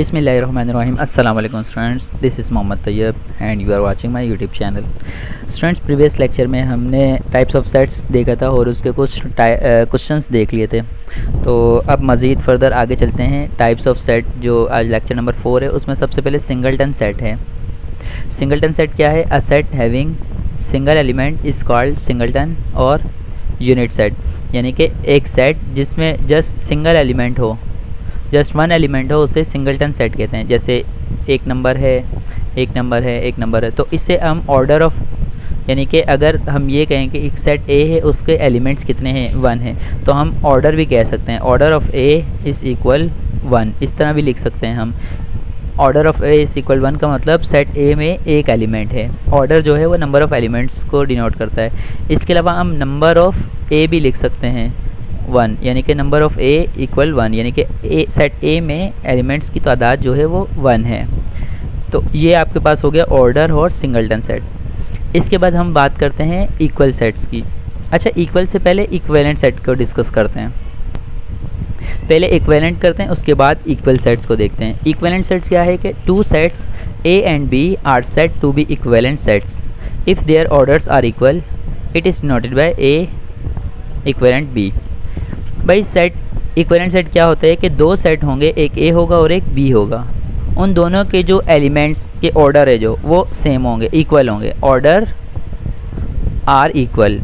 बिस्मिल्लाहिर्रहमानिर्रहीम। अस्सलाम वालेकुम students, this is Mohammad Tayyab and you are watching my YouTube channel. Students, previous lecture में हमने टाइप्स ऑफ सेट्स देखा था और उसके कुछ क्वेश्चंस देख लिए थे। तो अब मज़ीद फर्दर आगे चलते हैं। टाइप्स ऑफ सेट जो आज लेक्चर नंबर 4 है, उसमें सबसे पहले सिंगलटन सेट है। सिंगलटन सेट क्या है? A set having single element is called singleton और यूनिट सेट, यानी कि एक सेट जिसमें जस्ट सिंगल एलिमेंट हो, जस्ट वन एलिमेंट हो, उसे सिंगलटन सेट कहते हैं। जैसे एक नंबर है, एक नंबर है, एक नंबर है, तो इससे हम ऑर्डर ऑफ, यानी कि अगर हम ये कहें कि एक सेट ए है, उसके एलिमेंट्स कितने हैं? 1 है, तो हम ऑर्डर भी कह सकते हैं। Order of A is equal 1, इस तरह भी लिख सकते हैं हम। Order of A is equal 1 का मतलब सेट ए में एक एलिमेंट है। ऑर्डर जो है वो नंबर ऑफ़ एलिमेंट्स को डिनोट करता है। इसके अलावा हम नंबर ऑफ़ ए भी लिख सकते हैं 1, यानी कि नंबर ऑफ़ ए इक्वल 1, यानी कि ए सेट ए में एलिमेंट्स की तादाद जो है वो 1 है। तो ये आपके पास हो गया ऑर्डर और सिंगलटन सेट। इसके बाद हम बात करते हैं इक्वल सेट्स की। अच्छा, इक्वल से पहले इक्विवेलेंट सेट को डिस्कस करते हैं। पहले इक्विवेलेंट करते हैं, उसके बाद इक्वल सेट्स को देखते हैं। इक्विवेलेंट सेट्स क्या है कि two sets A and B are said to be equivalent sets if their orders are equal, it is denoted by A equivalent B. भाई सेट इक्विवेलेंट सेट क्या होता है कि दो सेट होंगे, एक ए होगा और एक बी होगा। उन दोनों के जो एलिमेंट्स के ऑर्डर है जो वो सेम होंगे, इक्वल होंगे, ऑर्डर आर इक्वल।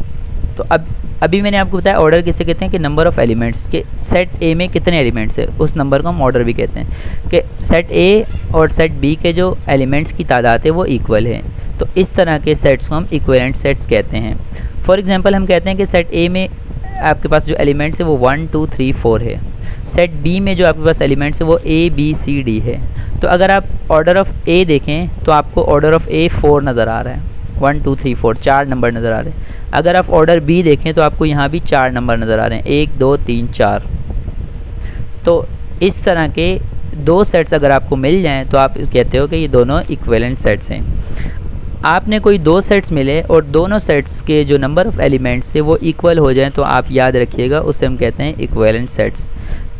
तो अब अभी मैंने आपको बताया ऑर्डर किसे कहते हैं कि नंबर ऑफ़ एलिमेंट्स के सेट ए में कितने एलिमेंट्स है, उस नंबर को हम ऑर्डर भी कहते हैं। कि सेट ए और सेट बी के जो एलिमेंट्स की तादाद है वो इक्वल है, तो इस तरह के सेट्स को हम इक्विवेलेंट सेट्स कहते हैं। फॉर एग्जांपल हम कहते हैं कि सेट ए में आपके पास जो एलिमेंट्स है वो 1 2 3 4 है। सेट बी में जो आपके पास एलिमेंट्स है वो ए बी सी डी है। तो अगर आप ऑर्डर ऑफ़ ए देखें तो आपको ऑर्डर ऑफ़ ए 4 नज़र आ रहा है, 1 2 3 4 4 नंबर नज़र आ रहे हैं। अगर आप ऑर्डर बी देखें तो आपको यहाँ भी 4 नंबर नज़र आ रहे हैं, 1 2 3 4। तो इस तरह के दो सेट्स अगर आपको मिल जाएं तो आप कहते हो कि ये दोनों इक्विवेलेंट सेट्स हैं। आपने कोई दो सेट्स मिले और दोनों सेट्स के जो नंबर ऑफ़ एलिमेंट्स है वो इक्वल हो जाएं, तो आप याद रखिएगा उसे हम कहते हैं इक्विवेलेंट सेट्स।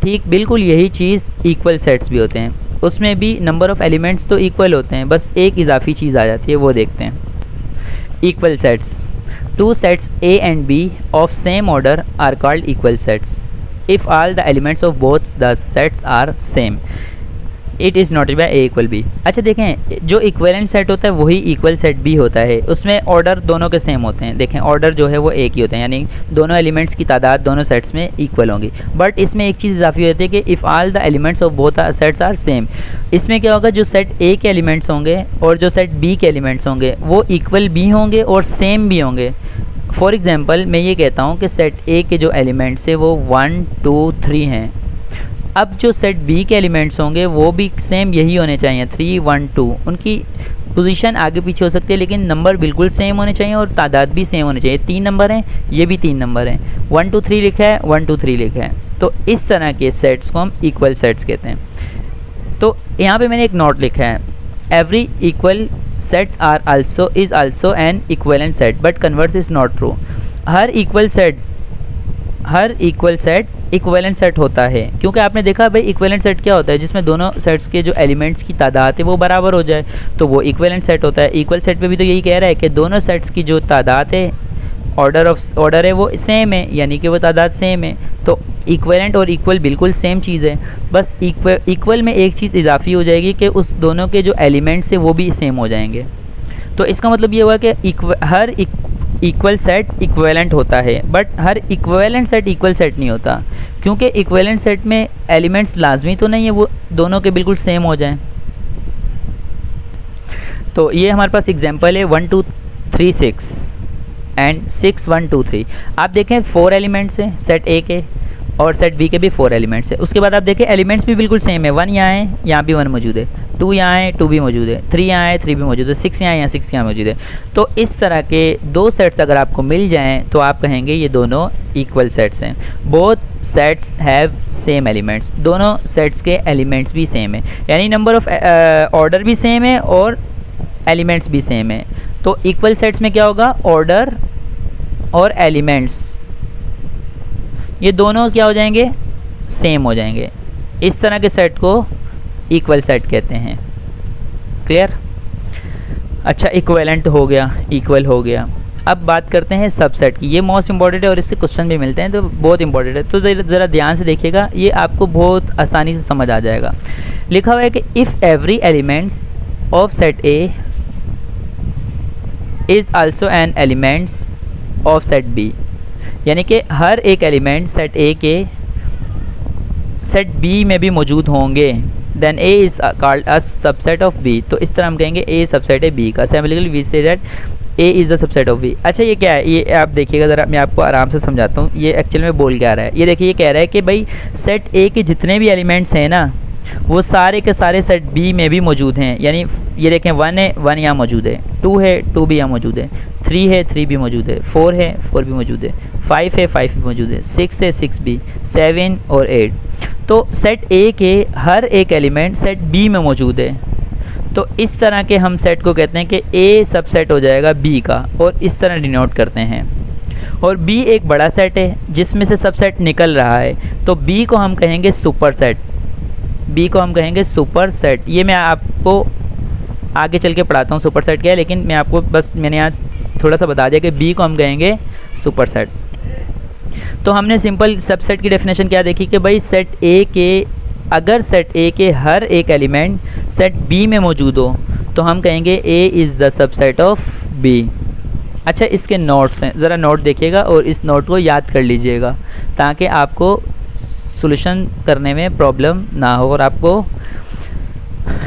ठीक बिल्कुल यही चीज़ इक्वल सेट्स भी होते हैं, उसमें भी नंबर ऑफ़ एलिमेंट्स तो इक्वल होते हैं, बस एक इजाफी चीज़ आ जाती है, वो देखते हैं। Equal sets, two sets A and B of same order are called equal sets if all the elements of both the sets are same, it is noted by A equal B. अच्छा देखें, जो equivalent set होता है वही equal set भी होता है, उसमें ऑर्डर दोनों के सेम होते हैं। देखें ऑर्डर जो है वो एक ही होते हैं, यानी दोनों एलिमेंट्स की तादाद दोनों सेट्स में इक्वल होंगी। बट इसमें एक चीज़ इजाफी होती है कि if all the elements of both sets are same. इसमें क्या होगा, जो सेट ए के एलिमेंट्स होंगे और जो सेट बी के एलिमेंट्स होंगे वो इक्वल भी होंगे और सेम भी होंगे। फॉर एग्ज़ाम्पल मैं ये कहता हूँ कि सेट ए के जो एलिमेंट्स है वो 1 2 3 हैं। अब जो सेट बी के एलिमेंट्स होंगे वो भी सेम यही होने चाहिए, 3 1 2। उनकी पोजीशन आगे पीछे हो सकती है लेकिन नंबर बिल्कुल सेम होने चाहिए और तादाद भी सेम होनी चाहिए। 3 नंबर हैं, ये भी 3 नंबर हैं, 1 2 3 लिखा है, 1 2 3 लिखा है। तो इस तरह के सेट्स को हम इक्वल सेट्स कहते हैं। तो यहाँ पे मैंने एक नोट लिखा है, every equal sets are also is also an equivalent set but converse is not true. हर इक्वल सेट इक्विवेलेंट सेट होता है, क्योंकि आपने देखा भाई इक्विवेलेंट सेट क्या होता है, जिसमें दोनों सेट्स के जो एलिमेंट्स की तादाद है वो बराबर हो जाए, तो वो इक्विवेलेंट सेट होता है। इक्वल सेट पे भी तो यही कह रहा है कि दोनों सेट्स की जो तादाद है, ऑर्डर है वो सेम है, यानी कि वो तादाद सेम है। तो इक्विवेलेंट और इक्वल बिल्कुल सेम चीज़ है, बस इक्वल में एक चीज़ इजाफी हो जाएगी कि उस दोनों के जो एलिमेंट्स है वो भी सेम हो जाएंगे। तो इसका मतलब ये हुआ कि हर इक्वल सेट इक्विवेलेंट होता है, but her equivalent set equal set नहीं होता, क्योंकि इक्विवेलेंट सेट में एलिमेंट्स लाजमी तो नहीं है वो दोनों के बिल्कुल सेम हो जाएं। तो ये हमारे पास एग्जांपल है 1 2 3 6 एंड 6 1 2 3। आप देखें 4 एलिमेंट्स हैं सेट ए के और सेट बी के भी 4 एलिमेंट्स है। उसके बाद आप देखें एलिमेंट्स भी बिल्कुल सेम है, 1 यहाँ है, यहाँ भी 1 मौजूद है, 2 यहाँ है, 2 भी मौजूद है, 3 यहाँ है, 3 भी मौजूद है, 6 यहाँ है, यहाँ 6 यहाँ मौजूद है। तो इस तरह के दो सेट्स अगर आपको मिल जाएं तो आप कहेंगे ये दोनों इक्वल सेट्स हैं। Both sets have same elements, दोनों सेट्स के एलिमेंट्स भी सेम है, यानी नंबर ऑफ ऑर्डर भी सेम है और एलिमेंट्स भी सेम है। तो इक्वल सेट्स में क्या होगा, ऑर्डर और एलिमेंट्स ये दोनों क्या हो जाएंगे, सेम हो जाएंगे। इस तरह के सेट को इक्वल सेट कहते हैं। क्लियर? अच्छा, इक्विवेलेंट हो गया, इक्वल हो गया। अब बात करते हैं सबसेट की। ये मोस्ट इंपॉर्टेंट है और इससे क्वेश्चन भी मिलते हैं, तो बहुत इंपॉर्टेंट है। तो ज़रा ध्यान से देखिएगा, ये आपको बहुत आसानी से समझ आ जाएगा। लिखा हुआ है कि if every elements of set A is also an elements of set B, यानी कि हर एक एलिमेंट सेट ए के सेट बी में भी मौजूद होंगे, then A is called a subset of B. तो इस तरह हम कहेंगे ए सबसेट है बी का। Similarly we say that A is the subset of B. अच्छा, ये क्या है, ये आप देखिएगा ज़रा, मैं आपको आराम से समझाता हूँ ये एक्चुअल में बोल क्या रहा है। ये देखिए, ये कह रहा है कि भाई सेट ए के जितने भी एलिमेंट्स हैं ना, वो सारे के सारे सेट बी में भी मौजूद हैं। यानी ये देखें, 1 है, 1 यहाँ मौजूद है, 2 है, 2 भी यहाँ मौजूद है, 3 है, 3 भी मौजूद है, 4 है, 4 भी मौजूद है, 5 है, 5 भी मौजूद है, 6 है, 6 भी, 7 और 8। तो सेट ए के हर एक एलिमेंट सेट बी में मौजूद है। तो इस तरह के हम सेट को कहते हैं कि ए सबसेट हो जाएगा बी का, और इस तरह डिनोट करते हैं। और बी एक बड़ा सेट है जिसमें से सबसेट निकल रहा है, तो बी को हम कहेंगे सुपर सेट। बी को हम कहेंगे सुपर सेट। ये मैं आपको आगे चल के पढ़ाता हूँ सुपर सेट क्या है, लेकिन मैं आपको बस मैंने यहाँ थोड़ा सा बता दिया कि बी को हम कहेंगे सुपर सेट। तो हमने सिंपल सबसेट की डेफिनेशन क्या देखी कि भाई सेट ए के, अगर सेट ए के हर एक एलिमेंट सेट बी में मौजूद हो तो हम कहेंगे A is the subset of B. अच्छा, इसके नोट्स हैं, ज़रा नोट देखिएगा और इस नोट को याद कर लीजिएगा ताकि आपको सॉल्यूशन करने में प्रॉब्लम ना हो और आपको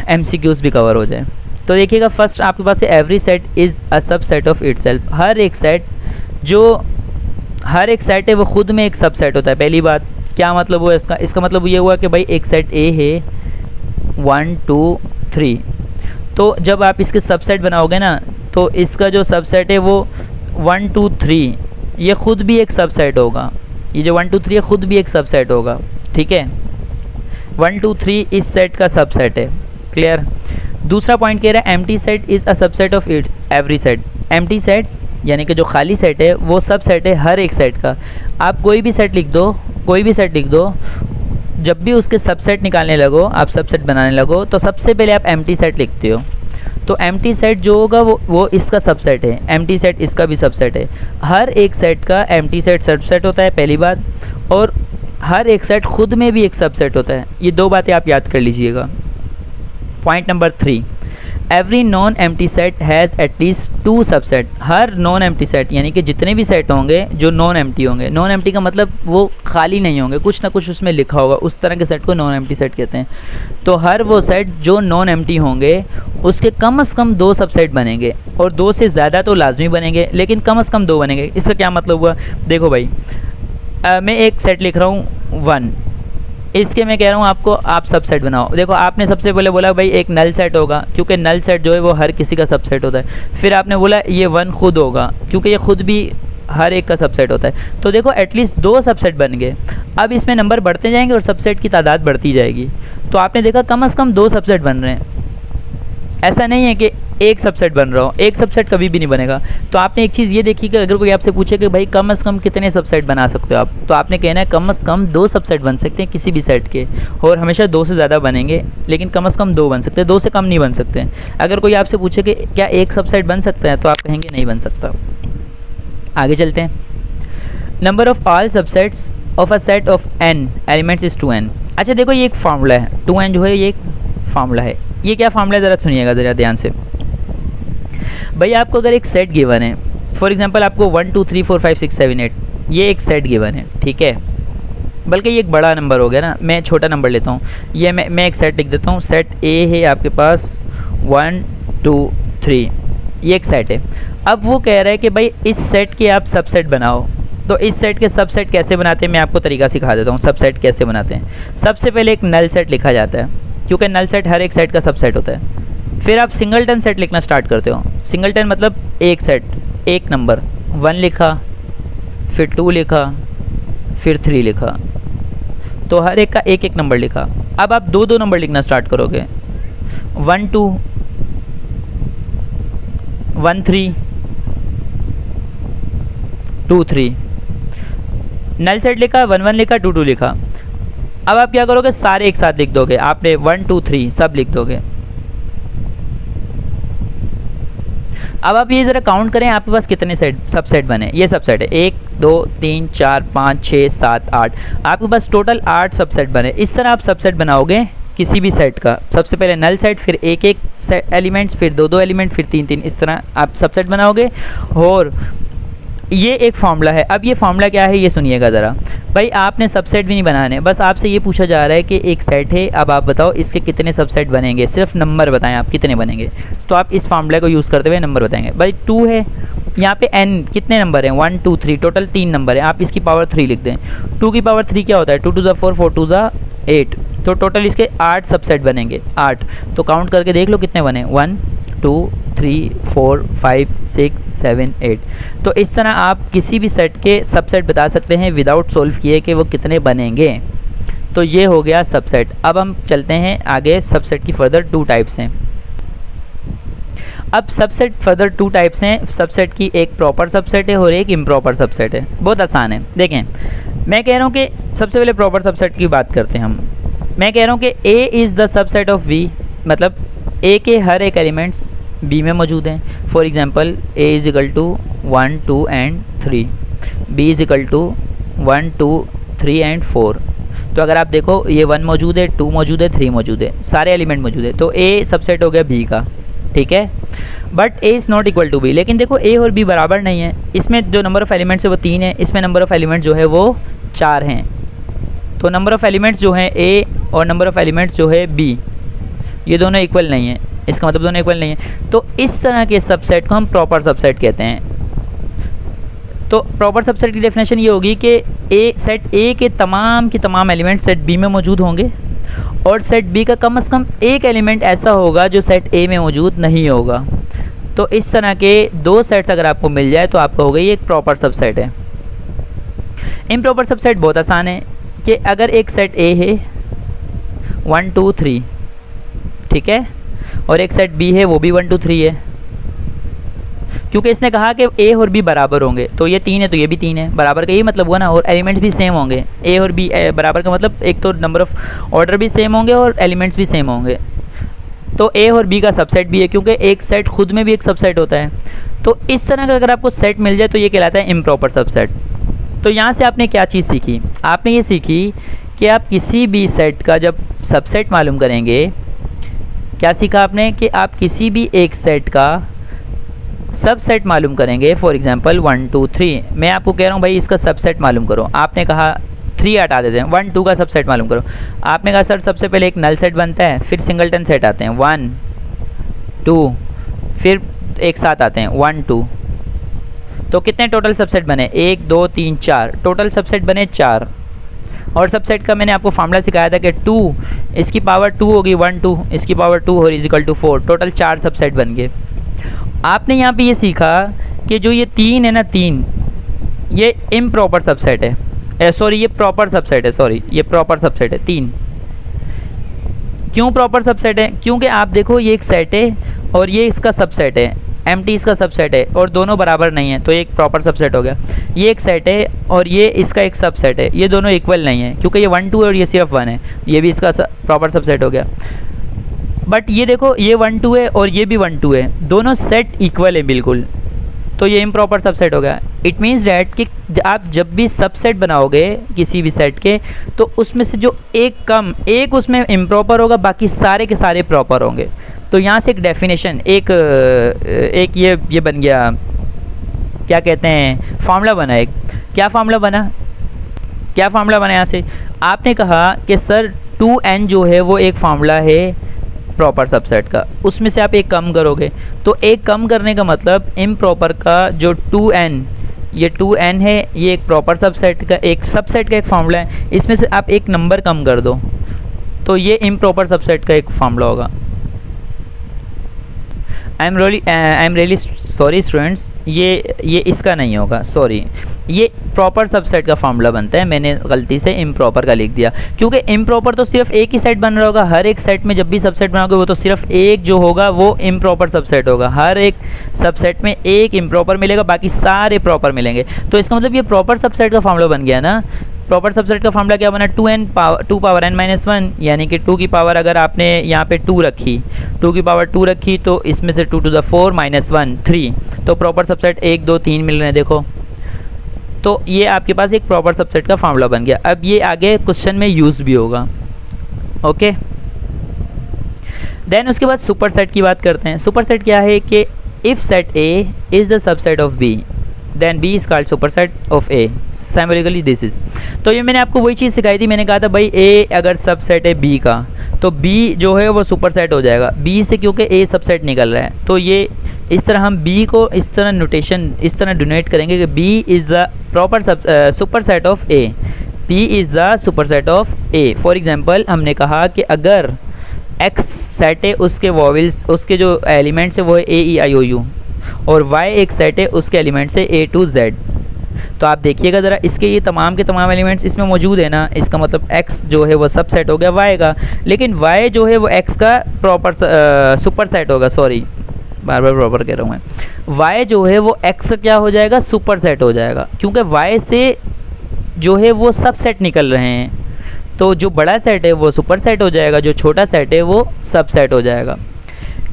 एमसीक्यूज़ भी कवर हो जाए। तो देखिएगा, फर्स्ट आपके पास है every set is a subset of itself. हर एक सेट है वो खुद में एक सबसेट होता है। पहली बात क्या मतलब हुआ इसका मतलब ये हुआ कि भाई एक सेट ए है 1 2 3, तो जब आप इसके सबसेट बनाओगे ना, तो इसका जो सबसेट है वो 1 2 3 ये ख़ुद भी एक सबसेट होगा। ये जो 1 2 3 है ख़ुद भी एक सबसेट होगा। ठीक है, 1 2 3 इस सेट का सबसेट है। क्लियर? दूसरा पॉइंट कह रहा है empty set is a subset of it every set. Empty set यानी कि जो खाली सेट है वो सब सेट है हर एक सेट का। आप कोई भी सेट लिख दो, जब भी उसके सबसेट निकालने लगो, आप सबसेट बनाने लगो, तो सबसे पहले आप एम्प्टी सेट लिखते हो। तो एम्प्टी सेट जो होगा वो इसका सबसेट है, एम्प्टी सेट इसका भी सबसेट है। हर एक सेट का एम्प्टी सेट सबसेट होता है, पहली बात, और हर एक सेट खुद में भी एक सबसेट होता है। ये दो बातें आप याद कर लीजिएगा। Point number 3, every non empty set has at least 2 subset. Her non empty set यानी कि जितने भी सेट होंगे जो नॉन एम्प्टी होंगे, नॉन एम्प्टी का मतलब वो खाली नहीं होंगे, कुछ ना कुछ उसमें लिखा होगा, उस तरह के सेट को नॉन एम्प्टी सेट कहते हैं। तो हर वो सेट जो नॉन एम्प्टी होंगे उसके कम से कम 2 सबसेट बनेंगे, और 2 से ज़्यादा तो लाजमी बनेंगे, लेकिन कम से कम 2 बनेंगे। इसका क्या मतलब हुआ? देखो भाई, मैं एक सेट लिख रहा हूँ 1, इसके मैं कह रहा हूँ आपको आप सबसेट बनाओ। देखो, आपने सबसे पहले बोला भाई एक नल सेट होगा, क्योंकि नल सेट जो है वो हर किसी का सबसेट होता है। फिर आपने बोला ये 1 खुद होगा, क्योंकि ये खुद भी हर एक का सबसेट होता है। तो देखो, एटलीस्ट 2 सबसेट बन गए। अब इसमें नंबर बढ़ते जाएंगे और सबसेट की तादाद बढ़ती जाएगी। तो आपने देखा कम से कम 2 सबसेट बन रहे हैं। ऐसा नहीं है कि एक सबसेट बन रहा हो, एक सबसेट कभी भी नहीं बनेगा। तो आपने एक चीज़ ये देखी कि अगर कोई आपसे पूछे कि भाई कम से कम कितने सबसेट बना सकते हो आप, तो आपने कहना है कम से कम 2 सबसेट बन सकते हैं किसी भी सेट के, और हमेशा 2 से ज़्यादा बनेंगे, लेकिन कम से कम 2 बन सकते हैं, 2 से कम नहीं बन सकते हैं। अगर कोई आपसे पूछे कि क्या एक सबसेट बन सकता है, तो आप कहेंगे नहीं बन सकता। आगे चलते हैं। Number of all subsets of a set of n elements is 2n। अच्छा देखो, ये एक फार्मूला है, 2n जो है ये एक फार्मूला है। ये क्या फार्मूला है, ज़रा सुनिएगा ज़रा ध्यान से। भाई आपको अगर एक सेट गिवन है, फॉर एग्जांपल आपको 1 2 3 4 5 6 7 8, ये एक सेट गिवन है, ठीक है, बल्कि ये एक बड़ा नंबर हो गया ना, मैं छोटा नंबर लेता हूँ। ये मैं एक सेट लिख देता हूँ। सेट ए है आपके पास 1 2 3, ये एक सेट है। अब वो कह रहा है कि भाई इस सेट के आप सबसेट बनाओ। तो इस सेट के सबसेट कैसे बनाते हैं मैं आपको तरीका सिखा देता हूँ। सबसेट कैसे बनाते हैं, सबसे पहले एक नल सेट लिखा जाता है, क्योंकि नल सेट हर एक सेट का सबसेट होता है। फिर आप सिंगलटन सेट लिखना स्टार्ट करते हो। सिंगलटन मतलब एक सेट, एक नंबर, 1 लिखा, फिर 2 लिखा, फिर 3 लिखा, तो हर एक का एक एक नंबर लिखा। अब आप 2 2 नंबर लिखना स्टार्ट करोगे, 1 2 1 3 2 3। नल सेट लिखा, 1 1 लिखा, 2 2 लिखा। अब आप क्या करोगे, सारे एक साथ लिख दोगे, आपने 1 2 3 सब लिख दोगे। अब आप ये ज़रा काउंट करें आपके पास कितने सबसेट बने। ये सबसेट है 1 2 3 4 5 6 7 8, आपके पास टोटल 8 सबसेट बने। इस तरह आप सबसेट बनाओगे किसी भी सेट का, सबसे पहले नल सेट, फिर एक एक एलिमेंट्स, फिर दो दो एलिमेंट, फिर तीन तीन, इस तरह आप सबसेट बनाओगे। और ये एक फार्मूला है। अब ये फार्मूला क्या है ये सुनिएगा ज़रा। भाई आपने सबसेट भी नहीं बनाने, बस आपसे ये पूछा जा रहा है कि एक सेट है, अब आप बताओ इसके कितने सबसेट बनेंगे, सिर्फ नंबर बताएं आप कितने बनेंगे। तो आप इस फार्मूले को यूज़ करते हुए नंबर बताएंगे। भाई 2 है, यहाँ पे n कितने नंबर हैं, 1 2 3, टोटल 3 नंबर है, आप इसकी पावर 3 लिख दें। 2 की पावर 3 क्या होता है, 2 2 4 4 2 8, तो टोटल इसके 8 सबसेट बनेंगे 8। तो काउंट करके देख लो कितने बने, 1 2 3 4 5 6 7 8। तो इस तरह आप किसी भी सेट के सबसेट बता सकते हैं विदाउट सोल्व किए कि वो कितने बनेंगे। तो ये हो गया सबसेट। अब हम चलते हैं आगे, सबसेट की फर्दर 2 टाइप्स हैं। अब सबसेट फर्दर 2 टाइप्स हैं। सबसेट की एक प्रॉपर सबसेट है और एक इम्प्रॉपर सबसेट है। बहुत आसान है। देखें, मैं कह रहा हूँ कि सबसे पहले प्रॉपर सबसेट की बात करते हैं हम। मैं कह रहा हूँ कि A is the subset of B, मतलब A के हर एक एलिमेंट्स B में मौजूद हैं। For example A is equal to 1 2 and 3, B is equal to 1 2 3 and 4। तो अगर आप देखो ये 1 मौजूद है, 2 मौजूद है, 3 मौजूद है, सारे एलिमेंट मौजूद है। तो A सबसेट हो गया B का, ठीक है। But A is not equal to B, लेकिन देखो A और B बराबर नहीं है। इसमें जो नंबर ऑफ़ एलिमेंट्स है वो 3 है, इसमें नंबर ऑफ़ एलिमेंट्स जो है वो 4 हैं। तो नंबर ऑफ़ एलिमेंट्स जो हैं A और नंबर ऑफ़ एलिमेंट्स जो है B, ये दोनों इक्वल नहीं है। इसका मतलब दोनों इक्वल नहीं है। तो इस तरह के सबसेट को हम प्रॉपर सबसेट कहते हैं। तो प्रॉपर सबसेट की डेफिनेशन ये होगी कि सेट A के तमाम एलिमेंट सेट B में मौजूद होंगे और सेट B का कम से कम एक एलिमेंट ऐसा होगा जो सेट A में मौजूद नहीं होगा। तो इस तरह के 2 सेट्स अगर आपको मिल जाए तो आपका हो गई ये एक प्रॉपर सबसेट है। इम्प्रॉपर सबसेट बहुत आसान है कि अगर एक सेट A है 1 2 3, ठीक है, और एक सेट B है वो भी 1 2 3 है, क्योंकि इसने कहा कि A और B बराबर होंगे। तो ये 3 है तो ये भी 3 है, बराबर का यही मतलब हुआ ना। और एलिमेंट्स भी सेम होंगे, A और B बराबर का मतलब एक तो नंबर ऑफ ऑर्डर भी सेम होंगे और एलिमेंट्स भी सेम होंगे। तो A और B का सबसेट भी है, क्योंकि एक सेट खुद में भी एक सबसेट होता है। तो इस तरह का अगर आपको सेट मिल जाए तो ये कहलाता है इम्प्रॉपर सबसेट। तो यहाँ से आपने क्या चीज़ सीखी, आपने ये सीखी कि आप किसी भी सेट का जब सबसेट मालूम करेंगे, क्या सीखा आपने कि आप किसी भी एक सेट का सबसेट मालूम करेंगे। फॉर एग्जांपल 1 2 3, मैं आपको कह रहा हूँ भाई इसका सबसेट मालूम करो, आपने कहा 3 हटा देते हैं, 1 2 का सबसेट मालूम करो। आपने कहा सर सबसे पहले एक नल सेट बनता है, फिर सिंगलटन सेट आते हैं 1 2, फिर एक साथ आते हैं 1 2। तो कितने टोटल सबसेट बने, 1 2 3 4, टोटल सबसेट बने 4। और सबसेट का मैंने आपको फार्मूला सिखाया था कि 2 इसकी पावर 2 होगी 1 2, इसकी पावर 2 और is equal to 4, total 4 subset बन गए। आपने यहाँ पे ये सीखा कि जो ये 3 है ना, 3 ये इम्प्रॉपर सबसेट है, सॉरी ये प्रॉपर सबसेट है, सॉरी ये प्रॉपर सबसेट है 3। क्यों प्रॉपर सबसेट है, क्योंकि आप देखो ये एक सेट है और ये इसका सबसेट है, एम्प्टी इसका सबसेट है और दोनों बराबर नहीं है, तो ये एक प्रॉपर सबसेट हो गया। ये एक सेट है और ये इसका एक सबसेट है, ये दोनों इक्वल नहीं है, क्योंकि ये 1 2 है और ये सिर्फ 1 है, ये भी इसका प्रॉपर सबसेट हो गया। बट ये देखो ये 1 2 है और ये भी 1 2 है, दोनों सेट इक्वल है बिल्कुल, तो ये इम्प्रॉपर सबसेट हो गया। इट मीन्स डैट कि आप जब भी सबसेट बनाओगे किसी भी सेट के, तो उसमें से जो एक उसमें इम्प्रॉपर होगा, बाकी सारे के सारे प्रॉपर होंगे। तो यहाँ से एक डेफिनेशन, एक ये बन गया, क्या कहते हैं, फार्मूला बना। एक क्या फार्मूला बना यहाँ से आपने कहा कि सर 2n जो है वो एक फार्मूला है प्रॉपर सबसेट का, उसमें से आप एक कम करोगे। तो एक कम करने का मतलब इम्प्रॉपर का जो 2n, ये 2n है, ये एक प्रॉपर सबसेट का एक फार्मूला है, इसमें से आप एक नंबर कम कर दो तो ये इम्प्रॉपर सबसेट का एक फार्मूला होगा। I am really sorry students, ये इसका नहीं होगा, सॉरी, ये प्रॉपर सबसेट का फार्मूला बनता है। मैंने गलती से इम्प्रॉपर का लिख दिया, क्योंकि इम्प्रॉपर तो सिर्फ एक ही सेट बन रहा होगा। हर एक सेट में जब भी सबसेट बनाओगे वो तो सिर्फ एक जो होगा वो इम्प्रॉपर सबसेट होगा। हर एक सबसेट में एक इम्प्रॉपर मिलेगा, बाकी सारे प्रॉपर मिलेंगे। तो इसका मतलब ये प्रॉपर सबसेट का फार्मूला बन गया ना। प्रॉपर सबसेट का फॉर्मूला क्या बना, 2 पावर n माइनस 1, यानी कि 2 की पावर अगर आपने यहाँ पे 2 रखी, 2 की पावर 2 रखी तो इसमें से 2 टू द 4 माइनस 1 3, तो प्रॉपर सबसेट 1 2 3 मिल रहे हैं देखो। तो ये आपके पास एक प्रॉपर सबसेट का फॉर्मूला बन गया। अब ये आगे क्वेश्चन में यूज़ भी होगा। ओके, देन उसके बाद सुपर सेट की बात करते हैं। सुपर सेट क्या है कि if set A is the subset of B then B is called super set of A, similarly this is. तो ये मैंने आपको वही चीज़ सिखाई थी, मैंने कहा था भाई ए अगर सबसेट है बी का तो बी जो है वो सुपर सेट हो जाएगा बी से, क्योंकि ए सबसेट निकल रहा है। तो ये इस तरह हम बी को इस तरह नोटेशन इस तरह डोनेट करेंगे कि B is the proper super set of A, B is the super set of A. For example हमने कहा कि अगर एक्स सेट है, उसके वॉवेल्स उसके जो एलिमेंट्स है वो है ए ई आई ओ यू, और वाई एक सेट है, उसके एलिमेंट्स है ए टू जेड। तो आप देखिएगा ज़रा, इसके ये तमाम के तमाम एलिमेंट्स इसमें मौजूद है ना, इसका मतलब x जो है वो सब सेट हो गया y का, लेकिन y जो है वो x का प्रॉपर सुपर सेट होगा, सॉरी बार बार प्रॉपर कह रहा हूँ मैं, y जो है वो x का क्या हो जाएगा, सुपर सेट हो जाएगा, क्योंकि y से जो है वो सब सेट निकल रहे हैं। तो जो बड़ा सेट है वो सुपर सेट हो जाएगा, जो छोटा सेट है वो सब सेट हो जाएगा।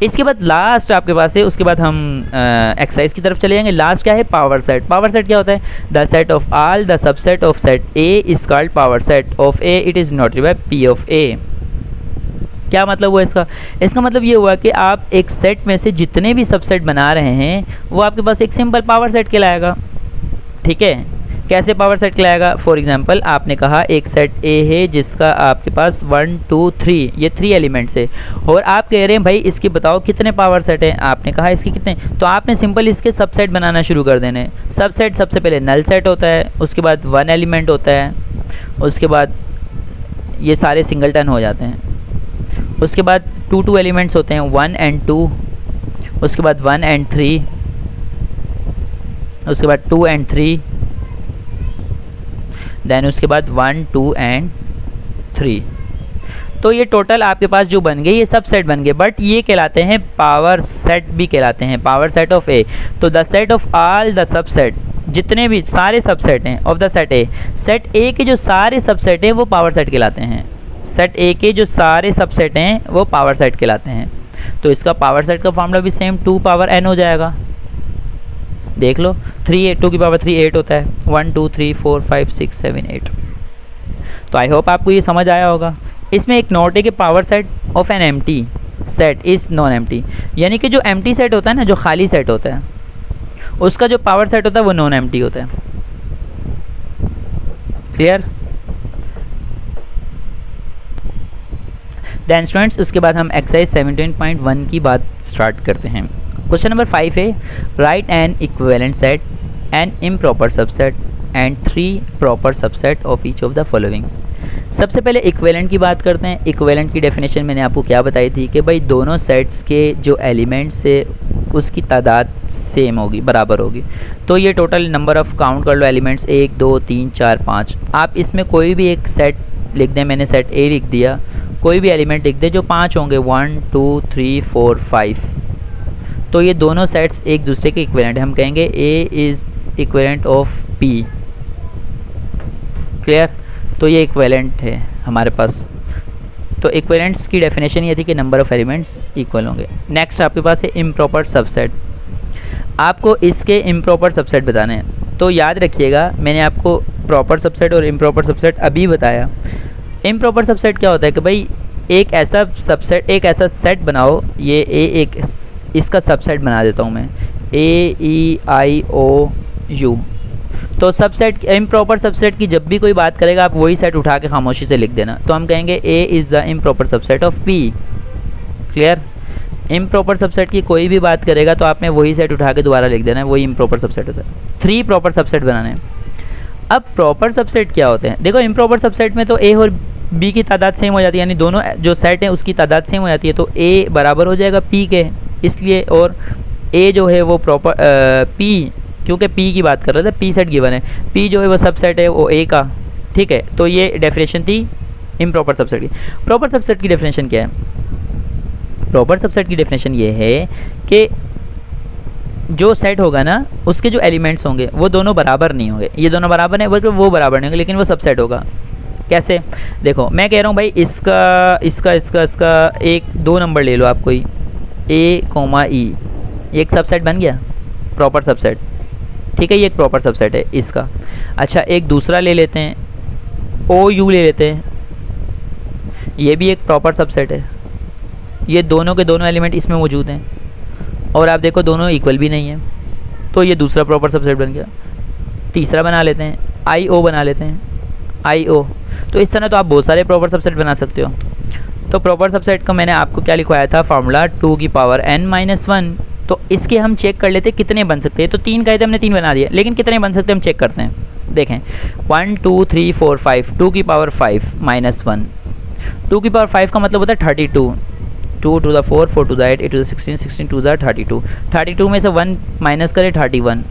इसके बाद लास्ट आपके पास है, उसके बाद हम एक्सरसाइज की तरफ चले जाएंगे। लास्ट क्या है, पावर सेट। पावर सेट क्या होता है, the set of all the subset of set A is called power set of A, it is noted by P of A. क्या मतलब हुआ इसका, इसका मतलब ये हुआ कि आप एक सेट में से जितने भी सबसेट बना रहे हैं वो आपके पास एक सिंपल पावर सेट कहलाएगा। ठीक है, कैसे पावर सेट कहलाएगा, फॉर एग्जांपल आपने कहा एक सेट ए है जिसका आपके पास 1 2 3 ये 3 एलिमेंट्स है, और आप कह रहे हैं भाई इसके बताओ कितने पावर सेट हैं, आपने कहा इसके कितने, तो आपने सिंपल इसके सबसेट बनाना शुरू कर देने। सबसेट सबसे पहले नल सेट होता है, उसके बाद 1 एलिमेंट होता है, उसके बाद ये सारे सिंगलटन हो जाते हैं, उसके बाद 2 2 एलिमेंट्स होते हैं 1 and 2, उसके बाद 1 and 3, उसके बाद 2 and 3, देन उसके बाद 1 2 and 3। तो ये टोटल आपके पास जो बन गए ये सब सेट बन गए, बट ये कहलाते हैं पावर सेट भी कहलाते हैं, पावर सेट ऑफ ए। तो the set of all the subset, जितने भी सारे सबसेट हैं of the set A, set ए के जो सारे सबसेट हैं वो पावर सेट कहलाते हैं, सेट ए के जो सारे सबसेट हैं वो पावर सेट कहलाते हैं। तो इसका पावर सेट का फॉर्मूला भी सेम 2 पावर n हो जाएगा। देख लो 2 की पावर 3 8 होता है, 1 2 3 4 5 6 7 8। तो आई होप आपको ये समझ आया होगा। इसमें एक नोट है कि power set of an empty set is non empty, यानी कि जो एम्प्टी सेट होता है ना, जो खाली सेट होता है, उसका जो पावर सेट होता है वो नॉन एम्प्टी होता है। क्लियर? देन स्टूडेंट्स उसके बाद हम एक्सरसाइज 17.1 की बात स्टार्ट करते हैं। क्वेश्चन नंबर 5 है, write an equivalent set an improper subset and 3 proper subset of each of the following. सबसे पहले इक्विवेलेंट की बात करते हैं। इक्विवेलेंट की डेफिनेशन मैंने आपको क्या बताई थी कि भाई दोनों सेट्स के जो एलिमेंट्स है उसकी तादाद सेम होगी, बराबर होगी। तो ये टोटल नंबर ऑफ़ काउंट कर लो एलिमेंट्स 1 2 3 4 5। आप इसमें कोई भी एक सेट लिख दें, मैंने सेट ए लिख दिया, कोई भी एलिमेंट लिख दे जो 5 होंगे 1 2 3 4 5। तो ये दोनों सेट्स एक दूसरे के इक्विवेलेंट है, हम कहेंगे A is equivalent of P. Clear? तो ये इक्विवेलेंट है हमारे पास। तो इक्विवेलेंट्स की डेफिनेशन ये थी कि नंबर ऑफ़ एलिमेंट्स इक्वल होंगे। नेक्स्ट आपके पास है इम्प्रॉपर सबसेट। आपको इसके इम्प्रॉपर सबसेट बताने हैं। तो याद रखिएगा मैंने आपको प्रॉपर सबसेट और इम्प्रॉपर सबसेट अभी बताया। इम्प्रॉपर सबसेट क्या होता है कि भाई एक ऐसा सबसेट, एक ऐसा सेट बनाओ, ये ए एक इसका सबसेट बना देता हूँ मैं, ए ई आई ओ यू। तो सबसेट, इम्प्रॉपर सबसेट की जब भी कोई बात करेगा आप वही सेट उठा के खामोशी से लिख देना। तो हम कहेंगे A is the improper subset of P. Clear? Improper subset की कोई भी बात करेगा तो आपने वही सेट उठा के दोबारा लिख देना है, वही इम्प्रॉपर सबसेट होता है। 3 प्रॉपर सबसेट बनाने हैं। अब प्रॉपर सबसेट क्या होते हैं? देखो इम्प्रॉपर सबसेट में तो ए और बी की तादाद सेम हो जाती है, यानी दोनों जो सेट हैं उसकी तादाद सेम हो जाती है। तो ए बराबर हो जाएगा पी के, इसलिए, और ए जो है वो प्रॉपर पी, क्योंकि पी की बात कर रहे थे, पी सेट गिवन है, पी जो है वो सबसेट है वो ए का। ठीक है, तो ये डेफिनेशन थी इम्प्रॉपर सबसेट की। प्रॉपर सबसेट की डेफिनेशन क्या है? प्रॉपर सबसेट की डेफिनेशन ये है कि जो सेट होगा ना उसके जो एलिमेंट्स होंगे वो दोनों बराबर नहीं होंगे, ये दोनों बराबर हैं बल्कि वो बराबर नहीं होंगे, लेकिन वो सबसेट होगा। कैसे? देखो मैं कह रहा हूँ भाई इसका एक दो नंबर ले लो आप, कोई ए कोमा ई, एक सबसेट बन गया, प्रॉपर सबसेट। ठीक है, ये एक प्रॉपर सबसेट है इसका। अच्छा एक दूसरा ले लेते हैं, ओ यू ले लेते हैं, ये भी एक प्रॉपर सबसेट है। ये दोनों के दोनों एलिमेंट इसमें मौजूद हैं और आप देखो दोनों इक्वल भी नहीं है, तो ये दूसरा प्रॉपर सबसेट बन गया। तीसरा बना लेते हैं, आई ओ बना लेते हैं, आई ओ। तो इस तरह तो आप बहुत सारे प्रॉपर सबसेट बना सकते हो। तो प्रॉपर सबसेट का मैंने आपको क्या लिखवाया था, फार्मूला 2 की पावर n-1। तो इसके हम चेक कर लेते कितने बन सकते हैं। तो 3 कहे थे हमने, 3 बना दिए, लेकिन कितने बन सकते हैं हम चेक करते हैं। देखें 1 2 3 4 5, 2 की पावर 5 -1, 2 की पावर 5 का मतलब होता है 32, 2 to the 4, 4 to the 8, 8 to the 16, 16 to the 32, 32 में से 1 माइनस करें 31,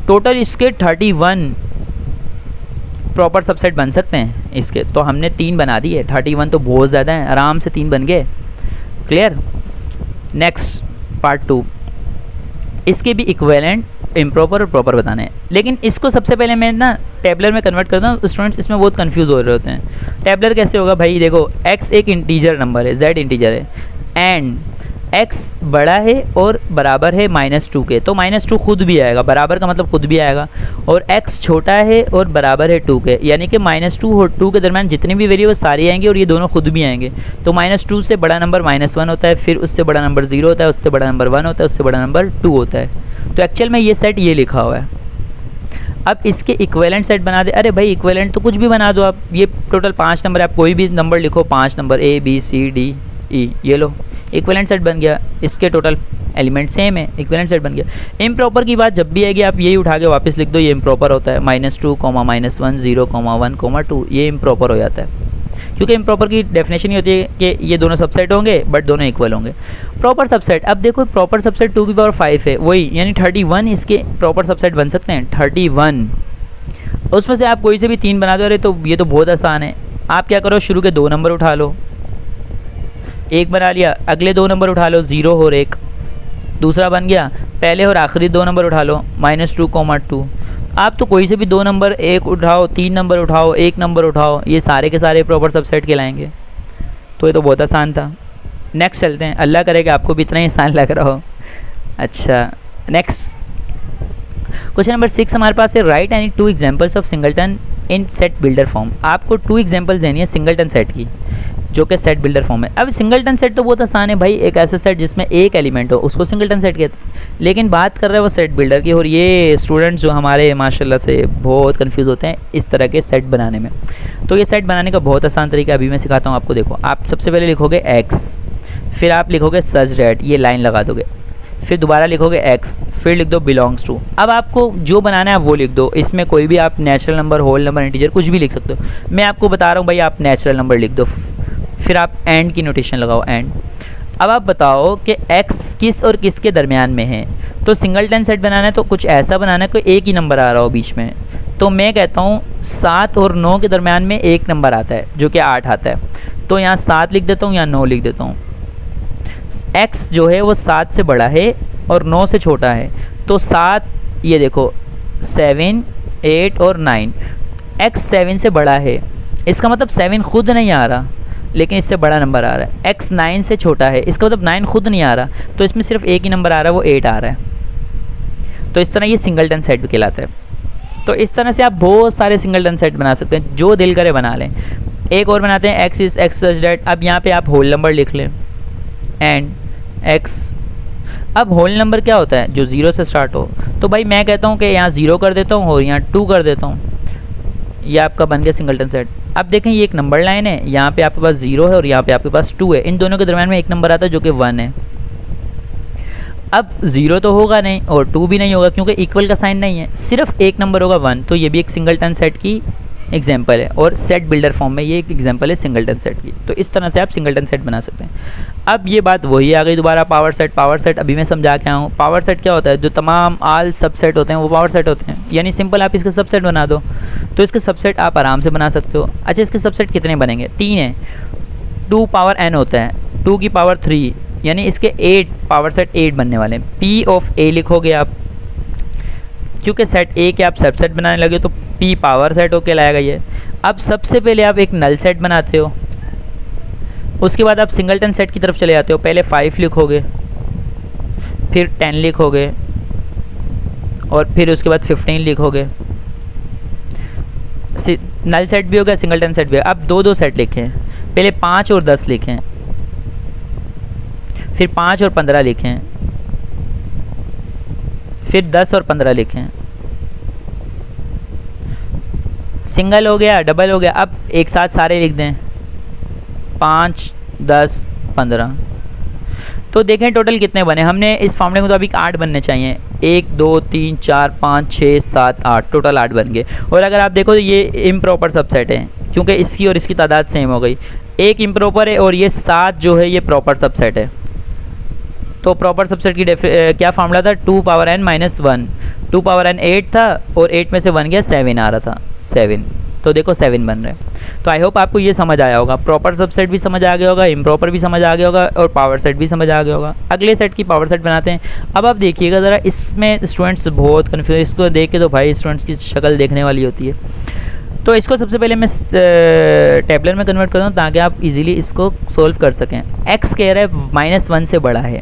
टोटल इसके 31 प्रॉपर सबसेट बन सकते हैं इसके। तो हमने 3 बना दिए, 31 तो बहुत ज़्यादा है, आराम से 3 बन गए। क्लियर? नेक्स्ट पार्ट 2, इसके भी इक्विवेलेंट, इम्प्रॉपर और प्रॉपर बताने हैं। लेकिन इसको सबसे पहले मैं ना टेबलर में कन्वर्ट करता हूँ। स्टूडेंट्स इसमें बहुत कंफ्यूज हो रहे होते हैं। टेबलर कैसे होगा भाई? देखो x एक इंटीजर नंबर है, z इंटीजर है, एंड x बड़ा है और बराबर है -2 के, तो -2 खुद भी आएगा, बराबर का मतलब खुद भी आएगा। और x छोटा है और बराबर है 2 के, यानी कि -2 और 2 के दरमियान जितने भी वेरिएबल सारे आएंगे और ये दोनों खुद भी आएंगे। तो -2 से बड़ा नंबर -1 होता है, फिर उससे बड़ा नंबर 0 होता है, उससे बड़ा नंबर 1 होता है, उससे बड़ा नंबर 2 होता है। तो एक्चुअल में ये सेट ये लिखा हुआ है। अब इसके इक्विवेलेंट सेट बना दे। अरे भाई इक्विवेलेंट तो कुछ भी बना दो आप, ये टोटल 5 नंबर है, आप कोई भी नंबर लिखो, 5 number A B C D E, ये लो इक्विवेलेंट सेट बन गया। इसके टोटल एलिमेंट सेम है, इक्विवेलेंट सेट बन गया। इम्प्रॉपर की बात जब भी आएगी आप यही उठा के वापस लिख दो, ये इम्प्रॉपर होता है। -2, -1, 0, 1, 2, ये इम्प्रॉपर हो जाता है, क्योंकि इम्प्रॉपर की डेफिनेशन ये होती है कि ये दोनों सबसेट होंगे बट दोनों इक्वल होंगे। प्रॉपर सबसेट, अब देखो प्रॉपर सबसेट 2 की पावर 5 है, वही यानी 31 इसके प्रॉपर सबसेट बन सकते हैं, 31। उसमें से आप कोई से भी 3 बना दो। अरे तो ये तो बहुत आसान है। आप क्या करो, शुरू के 2 नंबर उठा लो, 1 बना लिया, अगले 2 नंबर उठा लो, 0 और 1, दूसरा बन गया। पहले और आखिरी 2 नंबर उठा लो, -2, 2। आप तो कोई से भी 2 नंबर, 1 उठाओ, 3 नंबर उठाओ, 1 नंबर उठाओ, ये सारे के सारे प्रॉपर सबसेट कहलाएंगे। तो ये तो बहुत आसान था। नेक्स्ट चलते हैं, अल्लाह करे कि आपको भी इतना ही आसान लग रहा हो। अच्छा नेक्स्ट क्वेश्चन नंबर 6 हमारे पास है, right any 2 examples of singleton in set builder form. आपको 2 एग्जांपल्स देनी है सिंगलटन सेट की, जो कि सेट बिल्डर फॉर्म है। अब सिंगलटन सेट तो बहुत आसान है भाई, एक ऐसा सेट जिसमें एक एलिमेंट हो उसको सिंगलटन सेट कहते हैं। लेकिन बात कर रहे हैं वो सेट बिल्डर की, और ये स्टूडेंट्स जो हमारे माशाल्लाह से बहुत कंफ्यूज होते हैं इस तरह के सेट बनाने में। तो ये सेट बनाने का बहुत आसान तरीका अभी मैं सिखाता हूँ आपको। देखो आप सबसे पहले लिखोगे x, फिर आप लिखोगे सच डैट, ये लाइन लगा दोगे, फिर दोबारा लिखोगे x, फिर लिख दो बिलोंग्स टू। अब आपको जो बनाना है आप वो लिख दो, इसमें कोई भी आप natural number, whole number, integer कुछ भी लिख सकते हो। मैं आपको बता रहा हूँ भाई आप नेचुरल नंबर लिख दो, फिर आप एंड की नोटेशन लगाओ, एंड। अब आप बताओ कि x किस और किस के दरमियान में है। तो सिंगलटन सेट बनाना है तो कुछ ऐसा बनाना है कोई एक ही नंबर आ रहा हो बीच में। तो मैं कहता हूँ 7 और 9 के दरमियान में एक नंबर आता है जो कि 8 आता है। तो यहाँ 7 लिख देता हूँ, यहाँ 9 लिख देता हूँ। x जो है वो 7 से बड़ा है और 9 से छोटा है। तो 7, ये देखो 7, 8 और 9, x 7 से बड़ा है, इसका मतलब 7 खुद नहीं आ रहा लेकिन इससे बड़ा नंबर आ रहा है। x 9 से छोटा है, इसका मतलब 9 खुद नहीं आ रहा, तो इसमें सिर्फ एक ही नंबर आ रहा है, वो 8 आ रहा है। तो इस तरह ये सिंगलटन सेट भी कहलाता है। तो इस तरह से आप बहुत सारे सिंगलटन सेट बना सकते हैं, जो दिल करे बना लें। एक और बनाते हैं, x is x such that. अब यहाँ पे आप होल नंबर लिख लें, एंड x। अब होल नंबर क्या होता है? जो 0 से स्टार्ट हो। तो भाई मैं कहता हूँ कि यहाँ 0 कर देता हूँ और यहाँ 2 कर देता हूँ, ये आपका बन गया सिंगलटन सेट। अब देखें ये एक नंबर लाइन है, यहाँ पे आपके पास 0 है और यहाँ पे आपके पास 2 है, इन दोनों के दरम्यान में एक नंबर आता है जो कि 1 है। अब 0 तो होगा नहीं और 2 भी नहीं होगा क्योंकि इक्वल का साइन नहीं है, सिर्फ एक नंबर होगा 1। तो ये भी एक सिंगलटन सेट की एग्जाम्पल है और सेट बिल्डर फॉर्म में ये एक एग्जाम्पल है सिंगलटन सेट की। तो इस तरह से आप सिंगलटन सेट बना सकते हैं। अब ये बात वही आ गई दोबारा, पावर सेट। पावर सेट अभी मैं समझा के आया हूँ। पावर सेट क्या होता है? जो तमाम ऑल सबसेट होते हैं वो पावर सेट होते हैं, यानी सिंपल आप इसके सबसेट बना दो। तो इसके सबसेट आप आराम से बना सकते हो। अच्छा इसके सबसेट कितने बनेंगे? 3 है। 2 पावर n होता है, 2 की पावर 3, यानी इसके 8 पावर सेट 8 बनने वाले हैं। P ऑफ A लिखोगे आप, क्योंकि सेट A के आप सबसेट बनाने लगे तो P पावर सेट होके लाएगा ये। अब सबसे पहले आप एक नल सेट बनाते हो, उसके बाद आप सिंगलटन सेट की तरफ चले जाते हो। पहले 5 लिखोगे, फिर 10 लिखोगे, और फिर उसके बाद 15 लिखोगे। नल सेट भी हो गया, सिंगलटन सेट भी हो गया। अब दो सेट लिखें, पहले 5 और 10 लिखें, फिर 5 और 15 लिखें, फिर 10 और 15 लिखें। सिंगल हो गया, डबल हो गया। अब एक साथ सारे लिख दें, 5 10 15। तो देखें टोटल कितने बने। हमने इस फॉर्मूले के मुताबिक 8 बनने चाहिए। 1 2 3 4 5 6 7 8, टोटल 8 बन गए। और अगर आप देखो तो ये इम्प्रॉपर सबसेट है, क्योंकि इसकी और इसकी तादाद सेम हो गई। एक इम्प्रॉपर है और ये 7 जो है ये प्रॉपर सबसेट है। तो प्रॉपर सबसेट की क्या फार्मूला था, 2 power n minus 1। 2 power n 8 था और 8 में से 1 गया 7 आ रहा था, 7। तो देखो 7 बन रहे हैं। तो आई होप आपको ये समझ आया होगा। प्रॉपर सबसेट भी समझ आ गया होगा, इम्प्रॉपर भी समझ आ गया होगा, और पावर सेट भी समझ आ गया होगा। अगले सेट की पावर सेट बनाते हैं। अब आप देखिएगा ज़रा, इसमें स्टूडेंट्स बहुत कन्फ्यूज, इसको देख के तो भाई स्टूडेंट्स की शक्ल देखने वाली होती है। तो इसको सबसे पहले मैं टेबलर में कन्वर्ट करता हूँ ताकि आप इजीली इसको सोल्व कर सकें। x कह रहा है -1 से बड़ा है,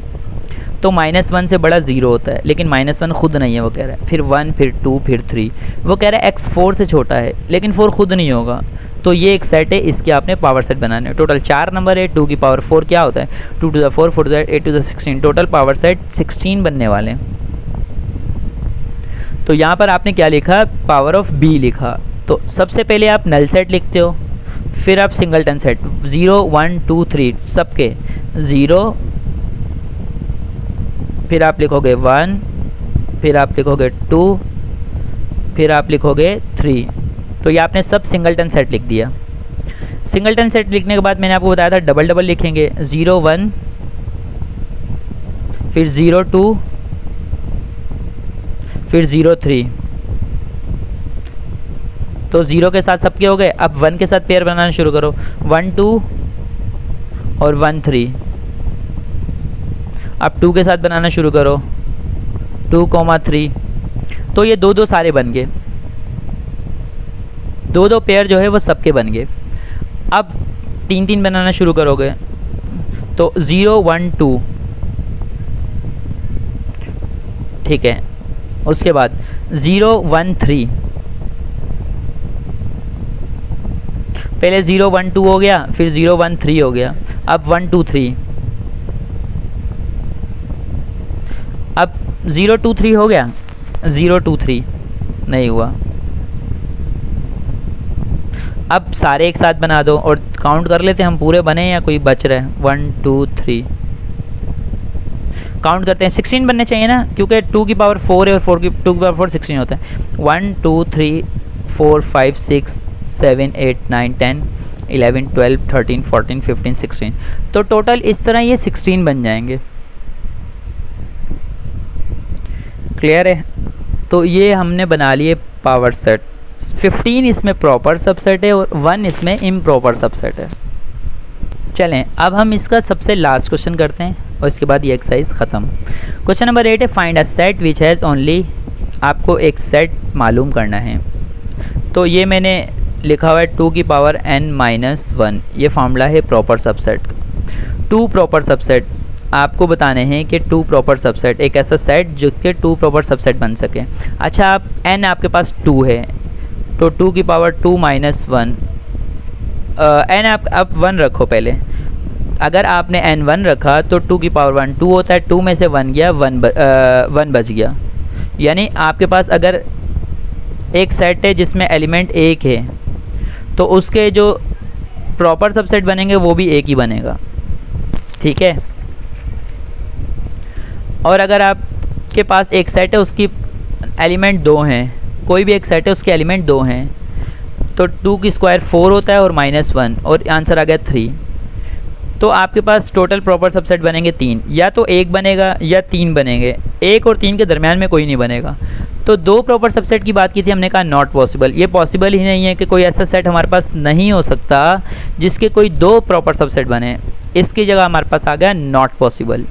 तो -1 से बड़ा 0 होता है, लेकिन -1 खुद नहीं है वो कह रहा है। फिर 1, फिर 2, फिर 3। वो कह रहा है x 4 से छोटा है, लेकिन 4 खुद नहीं होगा। तो ये एक सेट है, इसके आपने पावर सेट बनाने हैं। टोटल 4 नंबर है, 2 की पावर 4 क्या होता है, 2 to the 4, 4 to the 8 to the 16। Total power set 16 बनने वाले हैं। तो यहाँ पर आपने क्या लिखा, पावर ऑफ b लिखा। तो सबसे पहले आप नल सेट लिखते हो, फिर आप सिंगलटन सेट 0 1 2 3 सबके 0, फिर आप लिखोगे 1, फिर आप लिखोगे 2, फिर आप लिखोगे 3। तो ये आपने सब सिंगलटन सेट लिख दिया। सिंगलटन सेट लिखने के बाद मैंने आपको बताया था डबल डबल लिखेंगे, 0 1, फिर 0 2, फिर 0 3। तो 0 के साथ सबके हो गए। अब 1 के साथ पेयर बनाना शुरू करो, 1 2 और 1 3। अब 2 के साथ बनाना शुरू करो, 2 3। तो ये 2 सारे बन गए, 2 पेयर जो है वो सबके बन गए। अब 3 बनाना शुरू करोगे, तो 0 1 2, ठीक है। उसके बाद 0 1 3, पहले 0 1 2 हो गया, फिर 0 1 3 हो गया। अब 1 2 3, अब 0 2 3 हो गया, 0 2 3 नहीं हुआ। अब सारे एक साथ बना दो और काउंट कर लेते हैं हम पूरे बने या कोई बच रहा है। 1 2 3 काउंट करते हैं, 16 बनने चाहिए ना, क्योंकि 2 की पावर 4 है और 2 की पावर 4 16 होता है। 1 2 3 4 5 6 7 8 9 10 11 12 13 14 15 16। तो टोटल इस तरह ये 16 बन जाएंगे। क्लियर है। तो ये हमने बना लिए पावर सेट। 15 इसमें प्रॉपर सबसेट है और 1 इसमें इम्प्रॉपर सबसेट है। चलें अब हम इसका सबसे लास्ट क्वेश्चन करते हैं और इसके बाद ये एक्सरसाइज ख़त्म। क्वेश्चन नंबर 8 है, find a set which has only. आपको एक सेट मालूम करना है। तो ये मैंने लिखा हुआ है 2 की पावर n माइनस 1। ये फार्मूला है प्रॉपर सबसेट। 2 प्रॉपर सबसेट आपको बताने हैं कि 2 प्रॉपर सबसेट, एक ऐसा सेट जो कि 2 प्रॉपर सबसेट बन सके। अच्छा, आप n आपके पास 2 है, तो 2 की पावर 2 माइनस 1। n आप 1 रखो पहले। अगर आपने n 1 रखा तो 2 की पावर 1 2 होता है, 2 में से 1 गया, 1 बच गया। यानी आपके पास अगर एक सेट है जिसमें एलिमेंट 1 है, तो उसके जो प्रॉपर सबसेट बनेंगे वो भी 1 ही बनेगा, ठीक है। और अगर आपके पास एक सेट है उसकी एलिमेंट 2 हैं, कोई भी एक सेट है उसके एलिमेंट 2 हैं, तो 2 की स्क्वायर 4 होता है और -1, और आंसर आ गया 3। तो आपके पास टोटल प्रॉपर सबसेट बनेंगे 3, या तो 1 बनेगा या 3 बनेंगे। 1 और 3 के दरमियान में कोई नहीं बनेगा। तो 2 प्रॉपर सबसेट की बात की थी, हमने कहा नॉट पॉसिबल। ये पॉसिबल ही नहीं है कि कोई ऐसा सेट हमारे पास नहीं हो सकता जिसके कोई 2 प्रॉपर सबसेट बने। इसकी जगह हमारे पास आ गया नॉट पॉसिबल।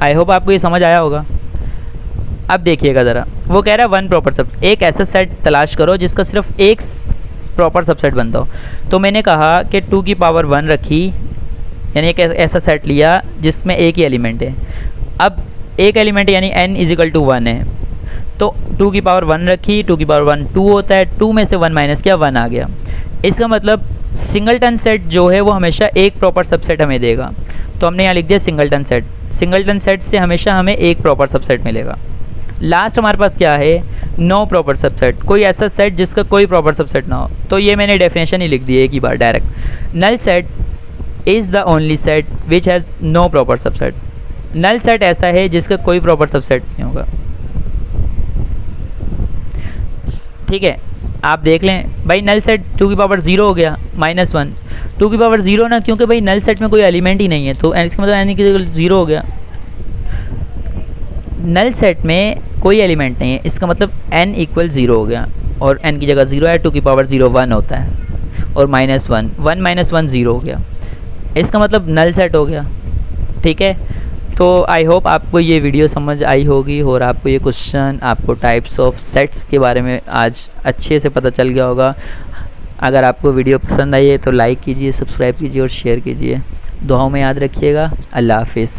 आई होप आपको ये समझ आया होगा। अब देखिएगा ज़रा, वो कह रहा है वन प्रॉपर सबसेट, एक ऐसा सेट तलाश करो जिसका सिर्फ एक प्रॉपर सबसेट बनता हो। तो मैंने कहा कि 2 की पावर 1 रखी, यानी एक ऐसा सेट लिया जिसमें एक ही एलिमेंट है। अब एक एलिमेंट यानी n = 1 है, तो 2 की पावर 1 रखी, 2 की पावर 1 2 होता है, 2 में से 1 माइनस किया 1 आ गया। इसका मतलब सिंगलटन सेट जो है वो हमेशा एक प्रॉपर सबसेट हमें देगा। तो हमने यहाँ लिख दिया सिंगलटन सेट। सिंगलटन सेट से हमेशा हमें एक प्रॉपर सबसेट मिलेगा। लास्ट हमारे पास क्या है, नो प्रॉपर सबसेट, कोई ऐसा सेट जिसका कोई प्रॉपर सबसेट ना हो। तो ये मैंने डेफिनेशन ही लिख दी है एक ही बार direct. Null set is the only set which has no proper subset. Null set ऐसा है जिसका कोई प्रॉपर सबसेट नहीं होगा। ठीक है, आप देख लें भाई, नल सेट 2 की पावर 0 हो गया -1, 2 की पावर 0 ना, क्योंकि भाई नल सेट में कोई एलिमेंट ही नहीं है, तो इसका मतलब n की 0 हो गया। नल सेट में कोई एलिमेंट नहीं है, इसका मतलब n = 0 हो गया, और n की जगह 0 है, 2 की पावर 0 1 होता है, और -1 1 - 1 0 हो गया, इसका मतलब नल सेट हो गया। ठीक है, तो आई होप आपको ये वीडियो समझ आई होगी और आपको ये क्वेश्चन, आपको टाइप्स ऑफ सेट्स के बारे में आज अच्छे से पता चल गया होगा। अगर आपको वीडियो पसंद आई है तो लाइक कीजिए, सब्सक्राइब कीजिए और शेयर कीजिए। दुआओं में याद रखिएगा। अल्लाह हाफिज़।